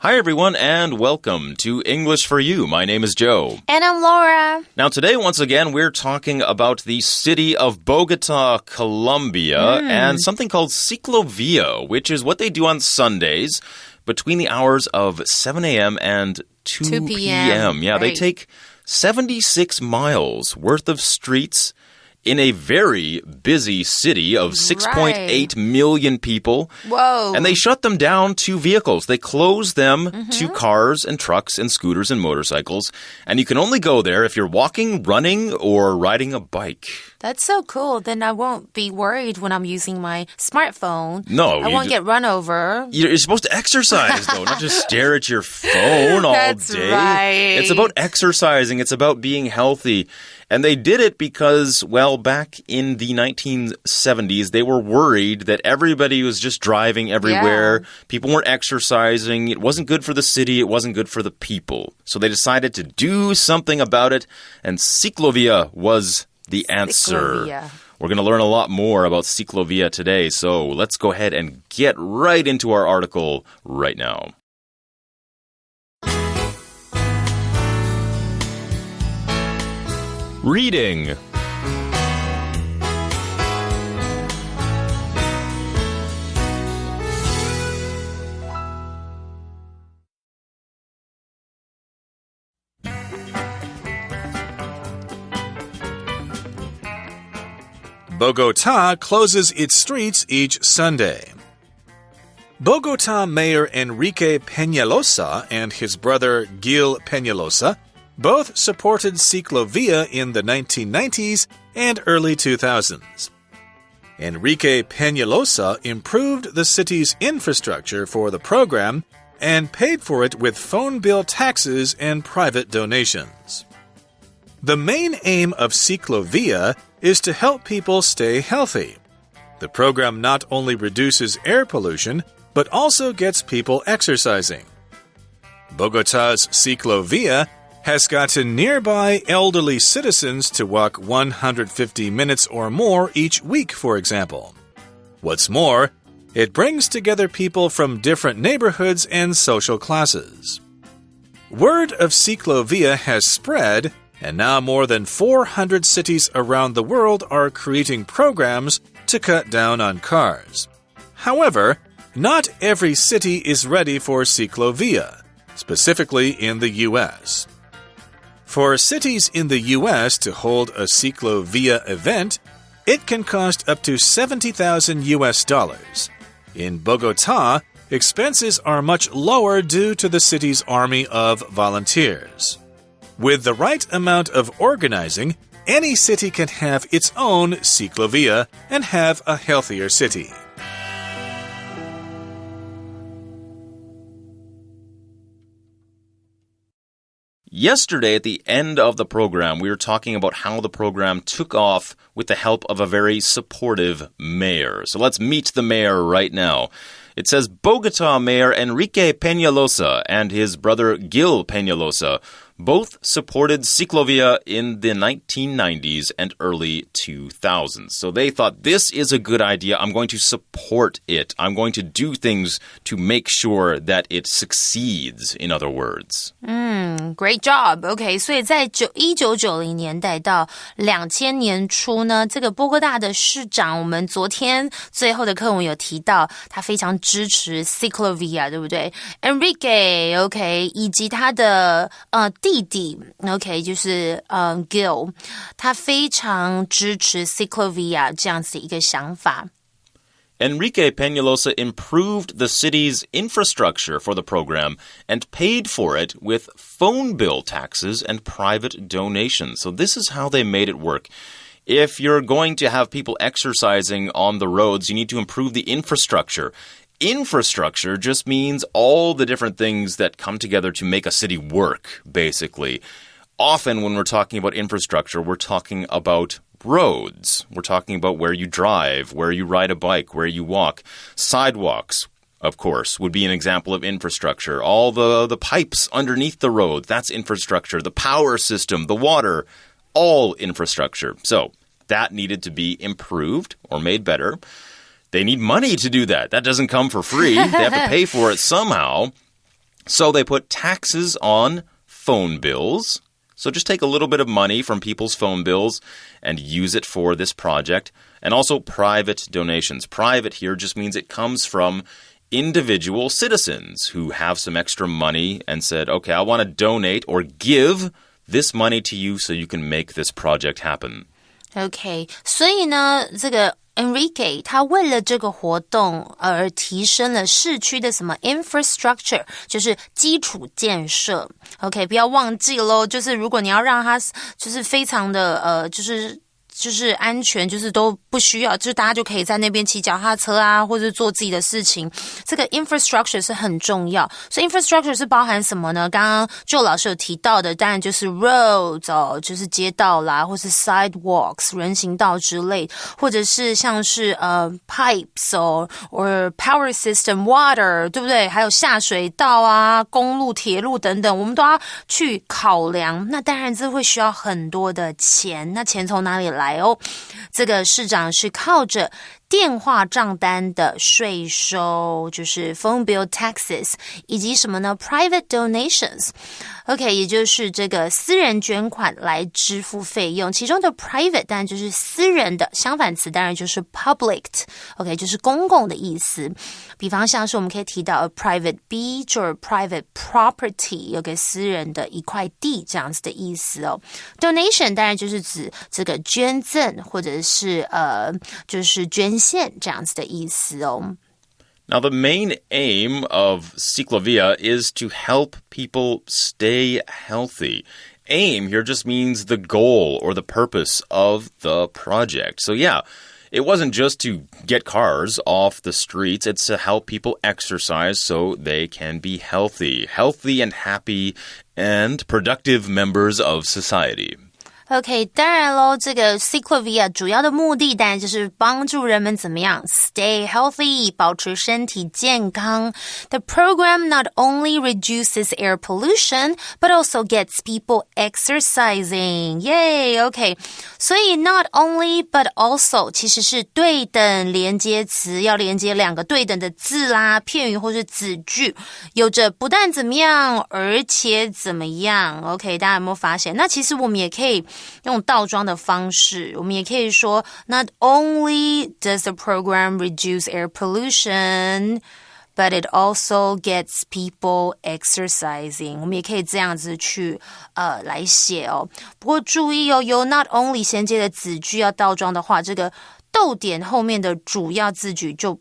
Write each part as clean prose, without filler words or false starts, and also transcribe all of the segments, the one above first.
Hi, everyone, and welcome to English for You. My name is Joe. And I'm Laura. Now, today, once again, we're talking about the city of Bogota, Colombia, and something called ciclovia, which is what they do on Sundays between the hours of 7 a.m. and 2 p.m. Yeah, They take 76 miles worth of streets in a very busy city of 6.8 million people. Whoa. And they shut them down to vehicles. They close them to cars and trucks and scooters and motorcycles. And you can only go there if you're walking, running, or riding a bike. That's so cool. Then I won't be worried when I'm using my smartphone. No. I won't get run over. You're supposed to exercise, though, not just stare at your phone all That's day. Right. It's about exercising. It's about being healthy. And they did it because, well, back in the 1970s, they were worried that everybody was just driving everywhere. Yeah. People weren't exercising. It wasn't good for the city. It wasn't good for the people. So they decided to do something about it. And ciclovia was the answer. Ciclovia. We're going to learn a lot more about ciclovia today. So let's go ahead and get right into our article right now. Reading. Bogota closes its streets each Sunday. Bogota Mayor Enrique Peñalosa and his brother Gil Peñalosa both supported ciclovia in the 1990s and early 2000s. Enrique Peñalosa improved the city's infrastructure for the program and paid for it with phone bill taxes and private donations. The main aim of ciclovia is to help people stay healthy. The program not only reduces air pollution, but also gets people exercising. Bogota's ciclovia has gotten nearby elderly citizens to walk 150 minutes or more each week, for example. What's more, it brings together people from different neighborhoods and social classes. Word of ciclovia has spread, and now more than 400 cities around the world are creating programs to cut down on cars. However, not every city is ready for ciclovia, specifically in the U.S. For cities in the U.S. to hold a ciclovia event, it can cost up to $70,000. In Bogota, expenses are much lower due to the city's army of volunteers. With the right amount of organizing, any city can have its own ciclovia and have a healthier city. Yesterday, at the end of the program, we were talking about how the program took off with the help of a very supportive mayor. So let's meet the mayor right now. It says Bogota Mayor Enrique Peñalosa and his brother Gil Peñalosa both supported ciclovia in the 1990s and early 2000s. So they thought, this is a good idea. I'm going to support it. I'm going to do things to make sure that it succeeds, in other words. Great job. OK, 所以在1990年代到2000年初呢，这个波哥大的市长，我们昨天最后的课文有提到，他非常支持 ciclovia， 对不对 ？Enrique OK， 以及他的弟弟 OK， 就是Gil， 他非常支持 ciclovia 这样子的一个想法。Enrique Peñalosa improved the city's infrastructure for the program and paid for it with phone bill taxes and private donations. So this is how they made it work. If you're going to have people exercising on the roads, you need to improve the infrastructure. Infrastructure just means all the different things that come together to make a city work, basically. Often when we're talking about infrastructure, we're talking about roads. We're talking about where you drive, where you ride a bike, where you walk. Sidewalks, of course, would be an example of infrastructure. All the pipes underneath the road, that's infrastructure. The power system, the water, all infrastructure. So that needed to be improved or made better. They need money to do that. That doesn't come for free. They have to pay for it somehow. So they put taxes on phone bills. So just take a little bit of money from people's phone bills and use it for this project. And also private donations. Private here just means it comes from individual citizens who have some extra money and said, okay, I want to donate or give this money to you so you can make this project happen. Okay, 所以呢，这个Enrique 他为了这个活动而提升了市区的什么 infrastructure， 就是基础建设。OK， 不要忘记咯，就是如果你要让它就是非常的就是安全，就是都不需要，就是大家就可以在那边骑脚踏车啊，或者做自己的事情。这个 infrastructure 是很重要，所以 infrastructure 是包含什么呢？刚刚Joe老师有提到的，当然就是 roads 哦，就是街道啦，或是 sidewalks 人行道之类，或者是像是pipes 哦 or power system water， 对不对？还有下水道啊、公路、铁路等等，我们都要去考量。那当然这会需要很多的钱，那钱从哪里来？这个市长是靠着电话账单的税收，就是 phone bill taxes， 以及什么呢 private donations。 OK， 也就是这个私人捐款来支付费用，其中的 private 当然就是私人的，相反词当然就是 public， OK， 就是公共的意思。比方像是我们可以提到 a private beach or private property， 有个私人的一块地这样子的意思哦。donation 当然就是指这个捐赠或者是就是捐献这样子的意思哦。Now, the main aim of Ciclovia is to help people stay healthy. Aim here just means the goal or the purpose of the project. So, yeah, it wasn't just to get cars off the streets. It's to help people exercise so they can be healthy and happy and productive members of society.OK， 当然咯，这个 Ciclovia 主要的目的当然就是帮助人们怎么样 stay healthy， 保持身体健康。The program not only reduces air pollution, but also gets people exercising. Yay, OK. 所以 not only, but also 其实是对等连接词，要连接两个对等的字啦、片语或是子句，有着不但怎么样，而且怎么样。OK， 大家有没有发现？那其实我们也可以用倒装的方式，我们也可以说 Not only does the program reduce air pollution, but it also gets people exercising. 我们也可以这样子去来写哦。不过注意哦，由 not only 衔接的子句要倒装的话，这个逗点后面的主要子句就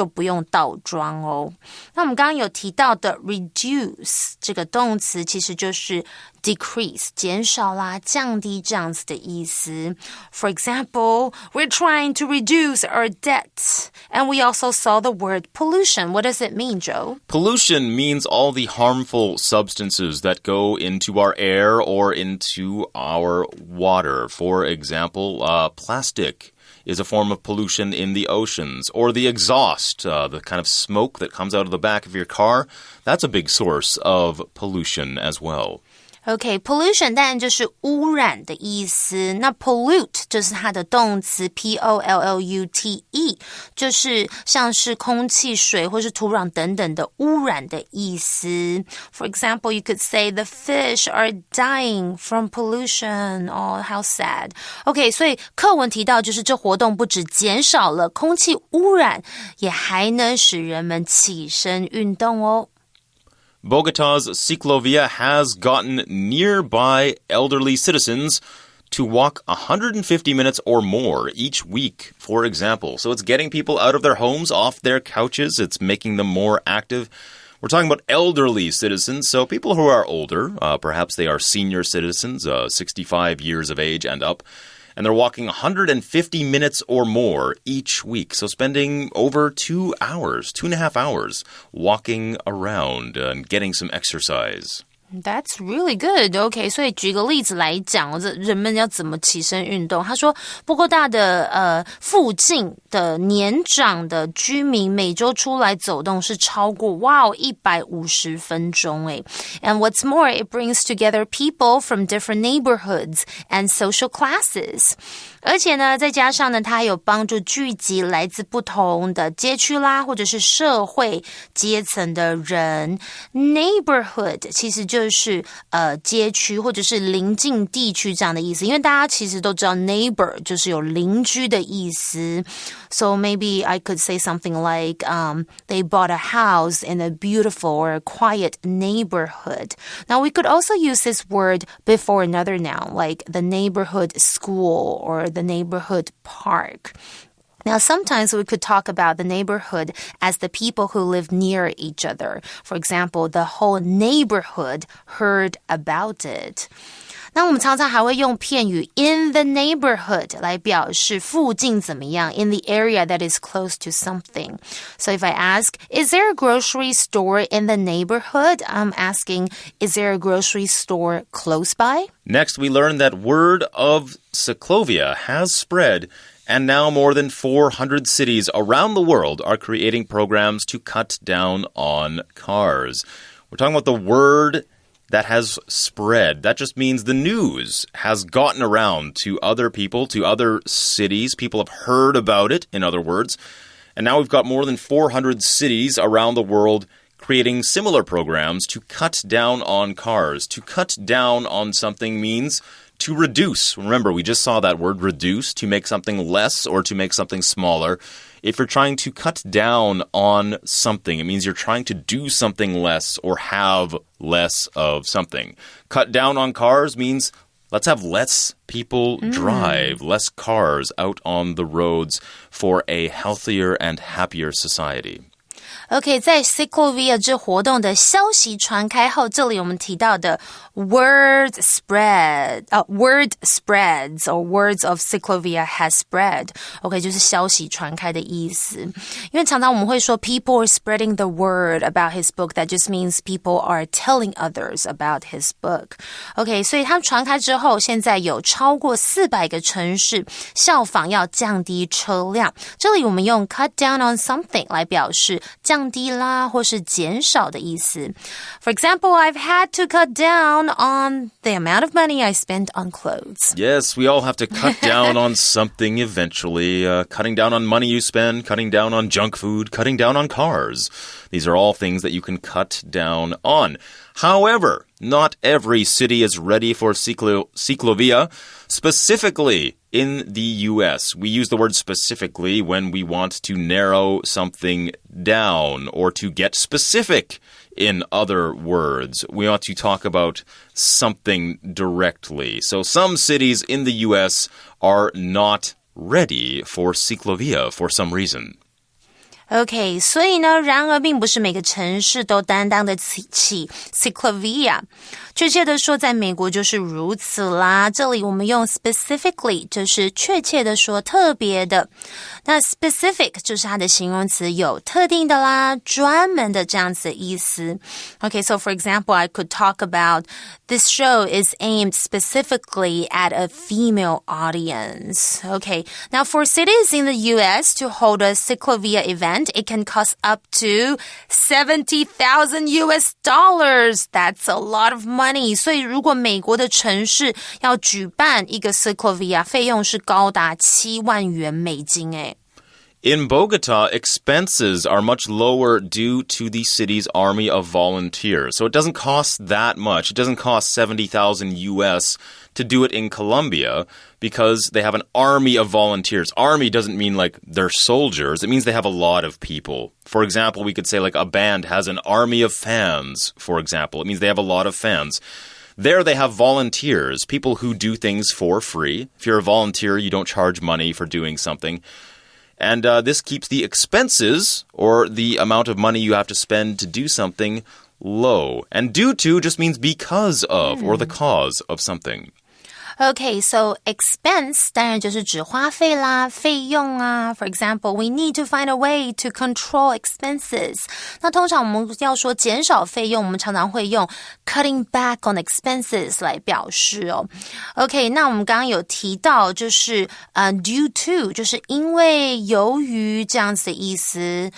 不用倒装哦。那我们刚刚有提到的 reduce 这个动词其实就是 decrease 减少啦、降低这样子的意思。For example, we're trying to reduce our debt, and we also saw the word pollution. What does it mean, Joe? Pollution means all the harmful substances that go into our air or into our water. For example, plastic is a form of pollution in the oceans, or the exhaust, the kind of smoke that comes out of the back of your car. That's a big source of pollution as well.OK, pollution 当然就是污染的意思。那 pollute 就是它的动词 P-O-L-L-U-T-E， 就是像是空气、水或是土壤等等的污染的意思。For example, you could say the fish are dying from pollution. Oh, how sad. OK, 所以课文提到就是这活动不只减少了空气污染，也还能使人们起身运动哦。Bogota's Ciclovia has gotten nearby elderly citizens to walk 150 minutes or more each week, for example. So it's getting people out of their homes, off their couches. It's making them more active. We're talking about elderly citizens, so people who are older, perhaps they are senior citizens, 65 years of age and up. And they're walking 150 minutes or more each week. So spending over 2 hours, 2.5 hours, walking around and getting some exercise. That's really good. OK, 所以举个例子来讲，这人们要怎么起身运动？他说，波哥大的附近的年长的居民每周出来走动是超过150分钟诶。And what's more, it brings together people from different neighborhoods and social classes. 而且呢，再加上呢，它还有帮助聚集来自不同的街区啦，或者是社会阶层的人。Neighborhood 其实就是街区或者是邻近地区这样的意思，因为大家其实都知道 neighbor 就是有邻居的意思。So maybe I could say something like they bought a house in a beautiful or quiet neighborhood. Now we could also use this word before another noun like the neighborhood school or the neighborhood park. Now, sometimes we could talk about the neighborhood as the people who live near each other. For example, the whole neighborhood heard about it. 那我们常常还会用片语 in the neighborhood 来表示附近怎么样 in the area that is close to something. So if I ask, is there a grocery store in the neighborhood? I'm asking, is there a grocery store close by? Next, we learn that word of cyclovia has spread, and now more than 400 cities around the world are creating programs to cut down on cars. We're talking about the word that has spread. That just means the news has gotten around to other people, to other cities. People have heard about it, in other words. And now we've got more than 400 cities around the world creating similar programs to cut down on cars. To cut down on something means to reduce. Remember, we just saw that word reduce, to make something less or to make something smaller. If you're trying to cut down on something, it means you're trying to do something less or have less of something. Cut down on cars means let's have less people drive, less cars out on the roads for a healthier and happier society. OK, 在 cyclovia 这活动的消息传开后，这里我们提到的 word spreads or words of cyclovia has spread. OK, 就是消息传开的意思。因为常常我们会说 people are spreading the word about his book. That just means people are telling others about his book. OK, 所以它传开之后，现在有超过400个城市效仿要降低车辆。这里我们用 cut down on something 来表示降低啦或是减少的意思。For example, I've had to cut down on the amount of money I spent on clothes. Yes, we all have to cut down on something eventually. Cutting down on money you spend, cutting down on junk food, cutting down on cars. These are all things that you can cut down on. However, not every city is ready for cyclovia. Specifically, in the U.S., we use the word specifically when we want to narrow something down or to get specific. In other words, we want to talk about something directly. So some cities in the U.S. are not ready for cyclovia for some reason. OK, 所以呢，然而并不是每个城市都担当得起 cyclovia。确切的说，在美国就是如此啦。这里我们用 specifically 就是确切的说特别的。那 specific 就是它的形容词，有特定的啦、专门的这样子的意思。OK, so for example, I could talk about this show is aimed specifically at a female audience. OK, now for cities in the U.S. to hold a cyclovia event, it can cost up to $70,000 US. That's a lot of money. 所以如果美国的城市要举办一个 cyclovia， 费用是高达7万元美金诶。In Bogota, expenses are much lower due to the city's army of volunteers. So it doesn't cost that much. It doesn't cost $70,000 US to do it in Colombia because they have an army of volunteers. Army doesn't mean like they're soldiers. It means they have a lot of people. For example, we could say like a band has an army of fans, for example. It means they have a lot of fans. There they have volunteers, people who do things for free. If you're a volunteer, you don't charge money for doing something. And this keeps the expenses, or the amount of money you have to spend to do something, low. And due to just means because of, or the cause of something. Okay, so expense 当然就是指花费啦、费用啊。For example, we need to find a way to control expenses. 那通常我们要说减少费用，我们常常会用 cutting back on expenses 来表示哦。OK, 那我们刚刚有提到就是due to 就是因为由于这样子的意思。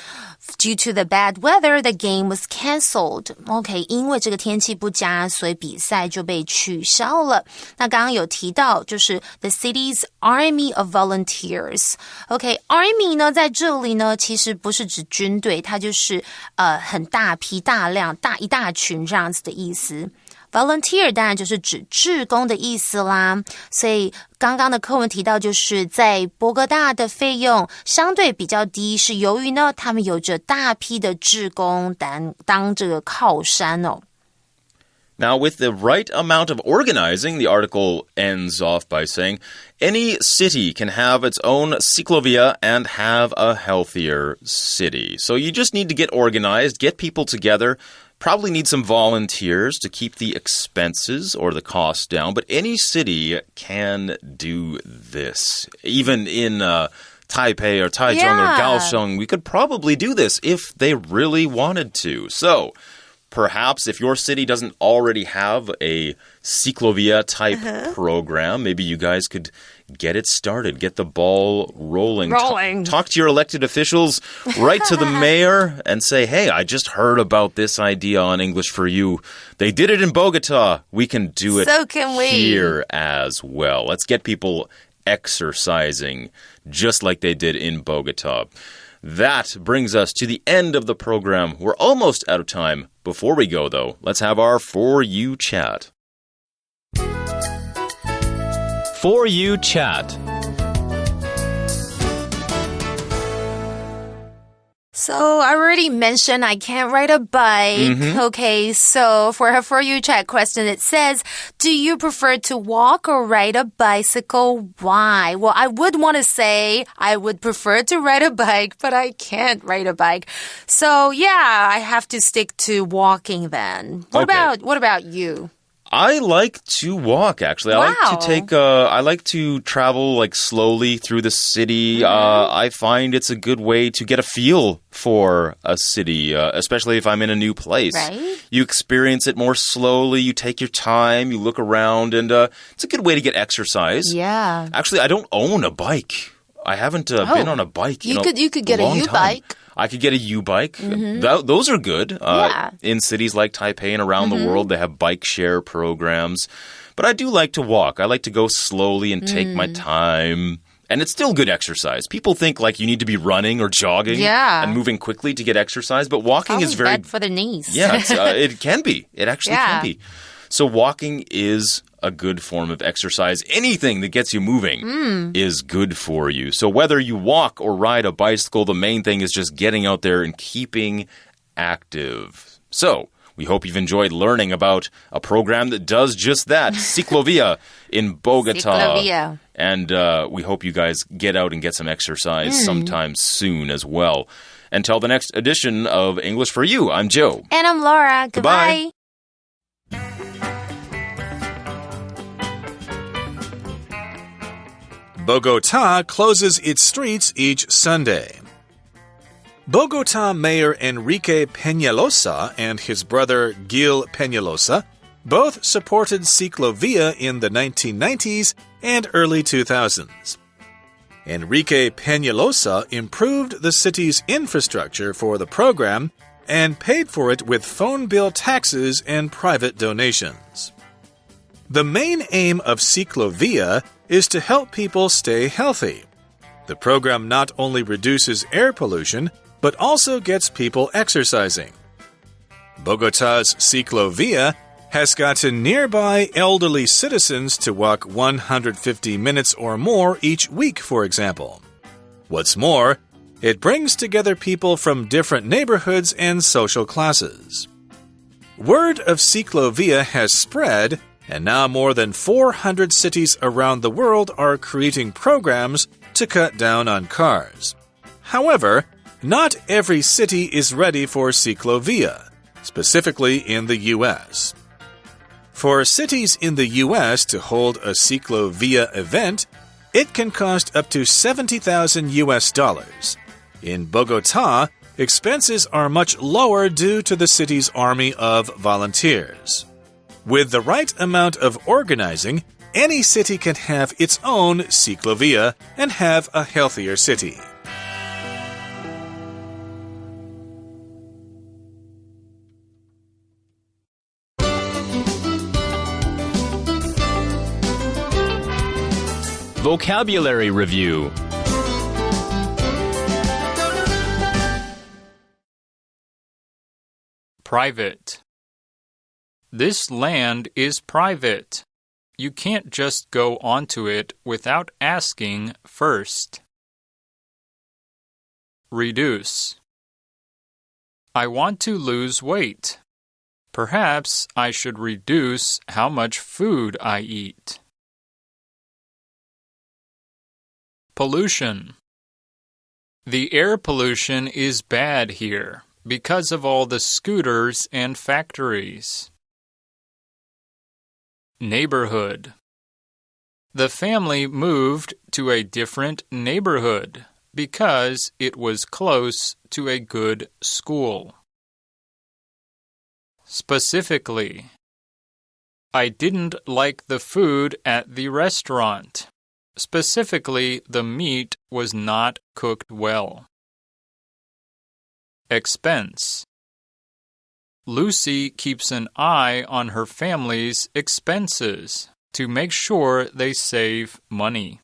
Due to the bad weather, the game was cancelled. OK, 因为这个天气不佳，所以比赛就被取消了。那刚刚有提到就是 the city's army of volunteers. OK, army 呢在这里呢其实不是指军队，它就是很大批大量一大群这样子的意思。Volunteer 当然就是指志工的意思啦，所以刚刚的课文提到就是在波哥大的费用相对比较低，是由于呢他们有着大批的志工当这个靠山哦。Now, with the right amount of organizing, the article ends off by saying, any city can have its own ciclovia and have a healthier city. So you just need to get organized, get people together.Probably need some volunteers to keep the expenses or the costs down, but any city can do this. Even in Taipei or Taichung or Kaohsiung, we could probably do this if they really wanted to. So, perhaps if your city doesn't already have a ciclovia type program, maybe you guys could get it started, get the ball rolling. Talk to your elected officials, write to the mayor and say, hey, I just heard about this idea on English for You. They did it in Bogota. We can do it here as well. Let's get people exercising just like they did in Bogota. That brings us to the end of the program. We're almost out of time. Before we go, though, let's have our For You chat. For You chat. So I already mentioned I can't ride a bike. Okay, so for her For You chat question, it says, do you prefer to walk or ride a bicycle? Why? Well, I would want to say I would prefer to ride a bike, but I can't ride a bike. So yeah, I have to stick to walking then. What about you? I like to walk, actually. Wow. I like to travel like slowly through the city. I find it's a good way to get a feel for a city, especially if I'm in a new place. Right? You experience it more slowly, you take your time, you look around, and it's a good way to get exercise. Yeah. Actually, I don't own a bike. I haven't been on a bike you could get a U-bike. I could get a U-bike. Those are good. In cities like Taipei and around the world, they have bike share programs. But I do like to walk. I like to go slowly and take my time. And it's still good exercise. People think like you need to be running or jogging and moving quickly to get exercise. But walking is very bad for the knees. Yeah, it can be. It actually can be. So walking is a good form of exercise. Anything that gets you moving is good for you. So whether you walk or ride a bicycle, the main thing is just getting out there and keeping active. So we hope you've enjoyed learning about a program that does just that, Ciclovia in Bogota. Ciclovia. And we hope you guys get out and get some exercise sometime soon as well. Until the next edition of English for You, I'm Joe. And I'm Laura. Goodbye. Bogota closes its streets each Sunday. Bogota Mayor Enrique Peñalosa and his brother Gil Peñalosa both supported Ciclovia in the 1990s and early 2000s. Enrique Peñalosa improved the city's infrastructure for the program and paid for it with phone bill taxes and private donations. The main aim of Ciclovia is to help people stay healthy. The program not only reduces air pollution, but also gets people exercising. Bogota's Ciclovia has gotten nearby elderly citizens to walk 150 minutes or more each week, for example. What's more, it brings together people from different neighborhoods and social classes. Word of Ciclovia has spread, and now more than 400 cities around the world are creating programs to cut down on cars. However, not every city is ready for Ciclovia, specifically in the U.S. For cities in the U.S. to hold a Ciclovia event, it can cost up to $70,000. In Bogota, expenses are much lower due to the city's army of volunteers. With the right amount of organizing, any city can have its own Ciclovia and have a healthier city. Vocabulary Review. Private. This land is private. You can't just go onto it without asking first. Reduce. I want to lose weight. Perhaps I should reduce how much food I eat. Pollution. The air pollution is bad here because of all the scooters and factories. Neighborhood. The family moved to a different neighborhood because it was close to a good school. Specifically. I didn't like the food at the restaurant. Specifically, the meat was not cooked well. Expense. Lucy keeps an eye on her family's expenses to make sure they save money.